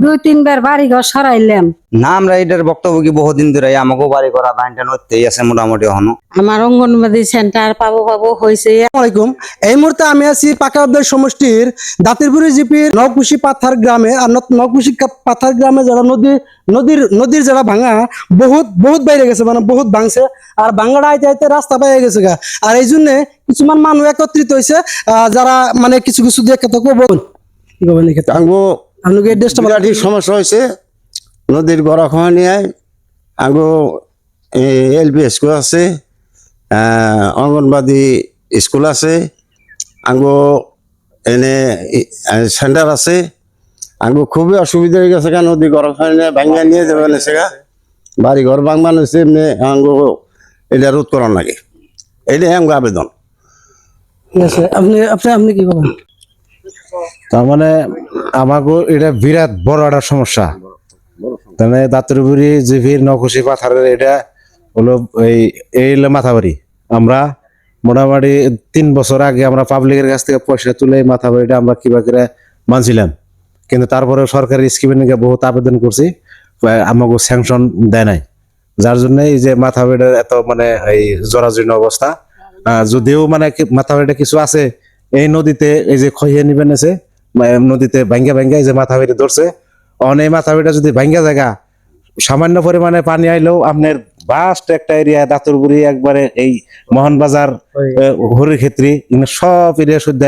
2-3 বার বাড়ি ঘর সরাইলাম। না আমরা এটার বক্তব্য কি বহুদিন ধরে আমাকেও বাড়ি করা ধানটা নড়তেই আছে মোটামুটি এখনো। আমার অঙ্গনবাদী সেন্টার পাবো হয়েছে। আসসালামাইকুম। এই মুহূর্তে আমি আছি পাকাউদ্দর সমষ্টির দাতিরপুরি জিপির নকুশি পাথার গ্রামে। আর নকুশি পাথার গ্রামে যারা নদীর যারা ভাঙা বহুত বাইরে গেছে, মানে বহুত ভাঙছে। আর ভাঙাটা আইতে আইতে রাস্তা পাইয়া গেছে গা। আর এই জন্য কিছুমান মানুষ একত্রিত হয়েছে, যারা মানে কিছু দিয়ে কথা কবেন আপনাকে দেশটা বিরাট সমস্যা হয়েছে। নদীর গড়াখাওয়া নিয়ে আগো এলপি স্কুল আছে, অঙ্গনবাদী স্কুল আছে, আগো এনে সেন্টার আছে। আগো খুবই অসুবিধা হয়ে গেছে, নদী গড়াখাওয়া নিয়ে ভাঙ্গা নিয়ে যাবে সেগা বাড়ি ঘর ভাঙবা হয়েছে। এমনি আঙ্গো এটা রোধ করার লাগে, এটাই আঙ্গো আবেদন। ঠিক আছে, আপনি কি বলেন? তার মানে আমাকে এটা বিরাট বড় একটা সমস্যা। মানে দাতরপুরি জিপির নকুশি পাথারের এটা হলো এই মাথাবাড়ি। আমরা মোটামুটি 3 বছর আগে আমরা পাবলিকের কাছ থেকে পয়সা তুলে মাথাবাড়িটা আমরা কিবা করে মানছিলাম, কিন্তু তারপরে সরকারি স্কিমের নিয়ে বহুত আবেদন করছি, আমাকে স্যাংশন দেয় নাই। যার জন্য এই যে মাথাবাড়িটার এত মানে এই জরাজীর্ণ অবস্থা। যদিও মানে মাথাবাড়িটা কিছু আছে এই নদীতে, এই যে খইয়ে নিবেন আছে নদীতে ভাঙ্গা এই যে মাথাবাড়ি ধরছে, অনেক মাথাবাড়িটা যদি ভাঙ্গা জায়গা সামান্য পরিমাণে পানি আইলেও আপনার ভাস্ট একটা এরিয়া দাতরপুরি একবারে এই মোহনবাজার হরির ক্ষেত্রে সব এরিয়া শুদ্ধ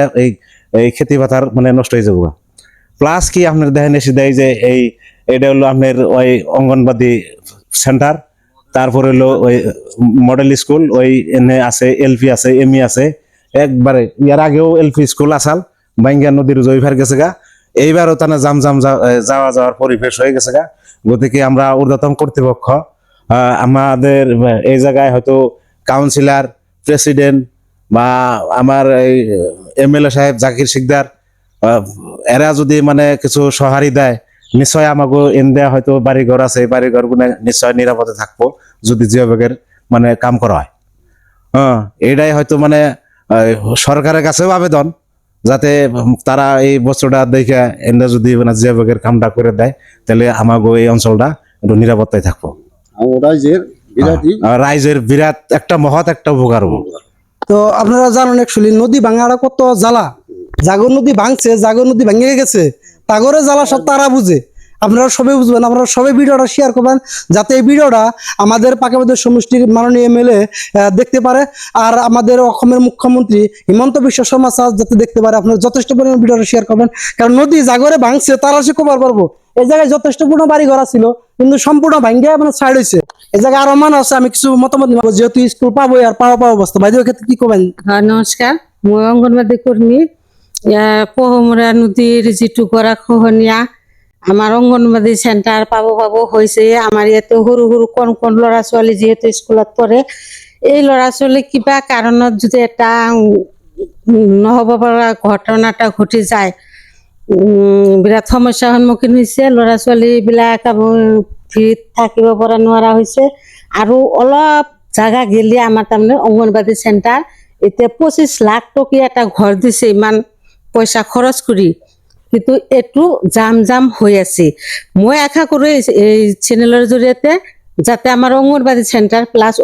এই খেতি পাথার মানে নষ্ট হয়ে যাবো। প্লাস কি আপনার দেখেন এসে দেয় যে এটা হলো আপনার ওই অঙ্গনবাদী সেন্টার, তারপরে হলো ওই মডেল স্কুল, ওই এনে আছে এলপি আছে, এমই আছে। একবারে ইয়ার আগেও এলপি স্কুল আসাল বাইঙ্গা নদীর জয়ফার গেছে গা। এইবারও তারা জাম যাওয়ার পরিবেশ হয়ে গেছে গা। গতিকে আমরা ঊর্ধ্বতন কর্তৃপক্ষ আমাদের এই জায়গায় হয়তো কাউন্সিলর, প্রেসিডেন্ট বা আমার এই এমএলএ সাহেব জাকির শিকদার, এরা যদি মানে কিছু সহারি দেয়, নিশ্চয় আমাকে দেয়া হয়তো বাড়িঘর আছে, বাড়িঘর গুলো নিশ্চয় নিরাপদে থাকবো যদি জিওব্যাগের মানে কাম করা হয়। এটাই হয়তো মানে সরকারের কাছেও আবেদন, যাতে তারা এই বছরটা দেখে এনে যদি মানে জিওব্যাগের কামটা করে দেয়, তাহলে আমাকে এই অঞ্চলটা একটু নিরাপত্তায় থাকবো। রাইজের বিরাট একটা মহৎ একটা উপকার হবো। তো আপনারা জানেন অ্যাকচুয়ালি নদী ভাঙাটা কত জ্বালা। জাগর নদী ভাঙছে, জাগর নদী ভেঙে গেছে, তাগরে জ্বালা সব তারা বুঝে। আপনারা সবাই বুঝবেন, আপনারা সবাই ভিডিওটা শেয়ার করবেন, যাতে এই ভিডিওটা আমাদের পাকাবাদের সমষ্টির মাননীয় এমএলএ দেখতে পারে, আর আমাদের অসমের মুখ্যমন্ত্রী হিমন্ত বিশ্ব শর্মা স্যার যাতে দেখতে পারে। আপনারা যথেষ্ট পরিমাণ ভিডিওটা শেয়ার করবেন, কারণ নদী জাগরে ভাঙছে তারা সে কবার পারবো। এই জায়গায় যথেষ্ট পূর্ণ বাড়ি ঘর ছিল, কিন্তু সম্পূর্ণ ভাঙ্গে মানে সাইড হয়েছে। এই জায়গায় আরো মানুষ আছে, আমি কিছু মতামত নিব। যেহেতু স্কুল পাবো আর পাওয়া অবস্থা ভাই, ক্ষেত্রে কি করবেন? নমস্কার, মই অঙ্গনবাদী কর্মী। পহমরা নদীর যিটো গড়া খহনীয়া আমার অঙ্গনবাদী সেন্টার পাবো হয়েছে। আমার ইয়াতে সৰু কণ ল'ৰা ছোৱালী যিহেতু স্কুলত পঢ়ে, এই ল'ৰা ছোৱালী কিবা কাৰণত যদি এটা নহ'ব পৰা ঘটনা এটা ঘটি যায়, বিৰাট সমস্যাৰ সন্মুখীন হৈছে। ল'ৰা ছোৱালীবিলাক ভিৰত থাকিব পৰা নোৱাৰা হৈছে। আৰু অলপ জাগা গেলি আমাৰ তাৰমানে অঙ্গনবাদী সেন্টার এতিয়া 25 লাখ টকীয়া এটা ঘৰ দিছে, ইমান পইচা খৰচ কৰি, কিন্তু এইটো জাম হৈ আছে। মই আশা কৰোঁ এই চেনেলৰ জৰিয়তে যাতে আমাৰ অঙ্গনবাদী সেন্টার প্লাস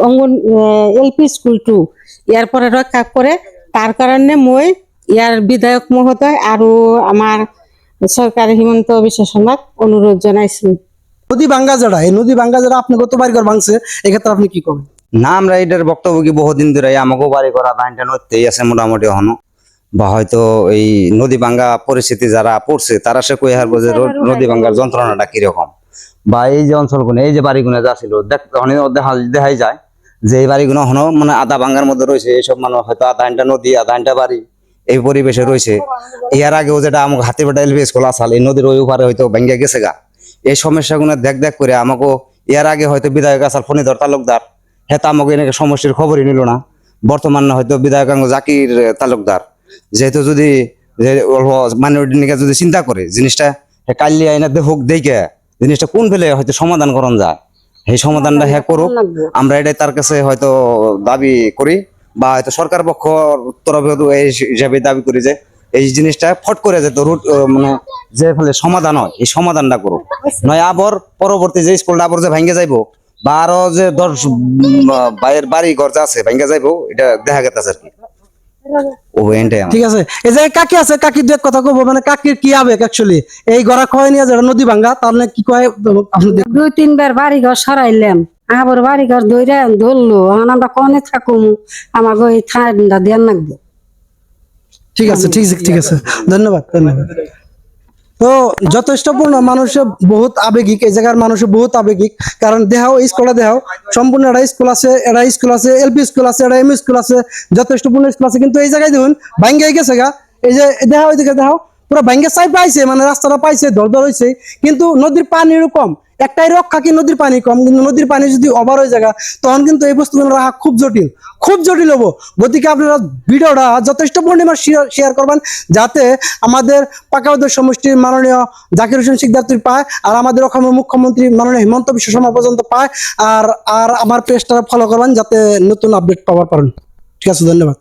এলপি স্কুলটো ইয়াৰ পৰা ৰক্ষা কৰে। তাৰ কাৰণে মই ইয়াৰ বিধায়ক মহোদয় আৰু আমাৰ সরকারি হিমন্ত বিশ্ব শর্মাক অনুরোধ জানাইছি। নদী ভাঙ্গা যারা, এই নদী ভাঙ্গা যারা আপনি কত বাড়ি ঘর ভাঙছে, এক্ষেত্রে আপনি কি করবেন? না আমরা এটার বক্তব্য কি বহুদিন ধরে আমাকেও বাড়ি করা ধানটা নড়তেই আছে মোটামুটি এখনো। বা হয়তো এই নদী ভাঙ্গা পরিস্থিতি যারা পড়ছে তারা সে কই হারবো যে নদী ভাঙ্গার যন্ত্রণাটা কিরকম। বা এই যে অঞ্চলগুলো, এই যে বাড়িগুলো যা ছিল দেখাই যায় যে এই বাড়িগুলো হনো মানে আধা ভাঙ্গার মধ্যে রয়েছে। এইসব মানুষ হয়তো আধা আইনটা নদী আধা আইনটা বাড়ি এই পরিবেশে রয়েছে। এর আগেও যেটা আমাকে হাতিবাটা এলপি স্কুল আসাল, এই নদীর ওই উপারে হয়তো ভেঙে গেছে গা। এই সমস্যাগুলো দেখ করে আমাকে এর আগে হয়তো বিধায়ক আসাল ফণীধর তালুকদার, হ্যাঁ আমাকে এনেকে সমস্যার খবরই নিল না। বর্তমানে হয়তো বিধায়ক জাকির তালুকদার যেহেতু যদি মাইনরিটি নিয়ে যদি চিন্তা করে জিনিসটা কালি আইনা হোক দেখে জিনিসটা কোন ফেলে হয়তো সমাধান করন যায়, এই সমাধানটা হ্যাঁ করুক। আমরা এটাই তার কাছে হয়তো দাবি করি, বা হয়তো সরকার পক্ষ তরফে এই হিসাবে দাবি করি যে এই জিনিসটা ফট করে যেত রুট মানে যে ফলে সমাধান হয় এই সমাধানটা করুক, নয় আবার পরবর্তী যে স্কুলটা আবার যে ভাঙ্গে যাইবো বা আরো যে 10 বাইরের বাড়ি ঘর যা আছে ভাঙ্গে যাইবো, এটা দেখা গেছে আর কি। ও এন্ডাই ঠিক আছে, এই যে কাকি আছে, কাকি দু এক কথা কব, মানে কাকির কি আবেগ অ্যাকচুয়ালি এই গড়া খয় নিয়ে যারা নদী ভাঙ্গা, তার মানে কি কয় আপনি দেখুন। 2-3 বার বাড়ি ঘর সরাইলাম, আবার বাড়ি ঘর ধরলো, এখন আমরা কনে থাকুম, আমাকে এই ঠান্ডা দেন লাগবো। ঠিক আছে, ঠিক আছে, ধন্যবাদ। তো যথেষ্টপূর্ণ মানুষের বহুত আবেগিক, এই জায়গার মানুষের বহুত আবেগিক, কারণ দেখাও এই স্কুলে দেখাও সম্পূর্ণ একটা স্কুল আছে, এলপি স্কুল আছে, একটা এমই স্কুল আছে, যথেষ্টপূর্ণ স্কুল আছে, কিন্তু এই জায়গায় দেখুন ভাঙ্গে গেছে গা। এই যে দেখাও, এদিকে দেখাও পুরো ভাঙ্গে চাই পাইছে, মানে রাস্তাটা পাইছে, দর হয়েছে, কিন্তু নদীর পানিরও কম। একটাই রক্ষা কি নদীর পানি কম, কিন্তু নদীর পানি যদি ওভার হয়ে যায় তখন কিন্তু এই বস্তুগুলো রাখা খুব জটিল হবো। গতিকে আপনারা ভিডিওটা যথেষ্ট পরিমাণ শেয়ার করবেন, যাতে আমাদের পাকাউদ্দের সমষ্টির মাননীয় জাকির হোসেন শিকদার পায়, আর আমাদের ওখানে মুখ্যমন্ত্রী মাননীয় হিমন্ত বিশ্ব শর্মা পর্যন্ত পায়, আর আমার পেজটা ফলো করবেন যাতে নতুন আপডেট পাওয়ার পারেন। ঠিক আছে, ধন্যবাদ।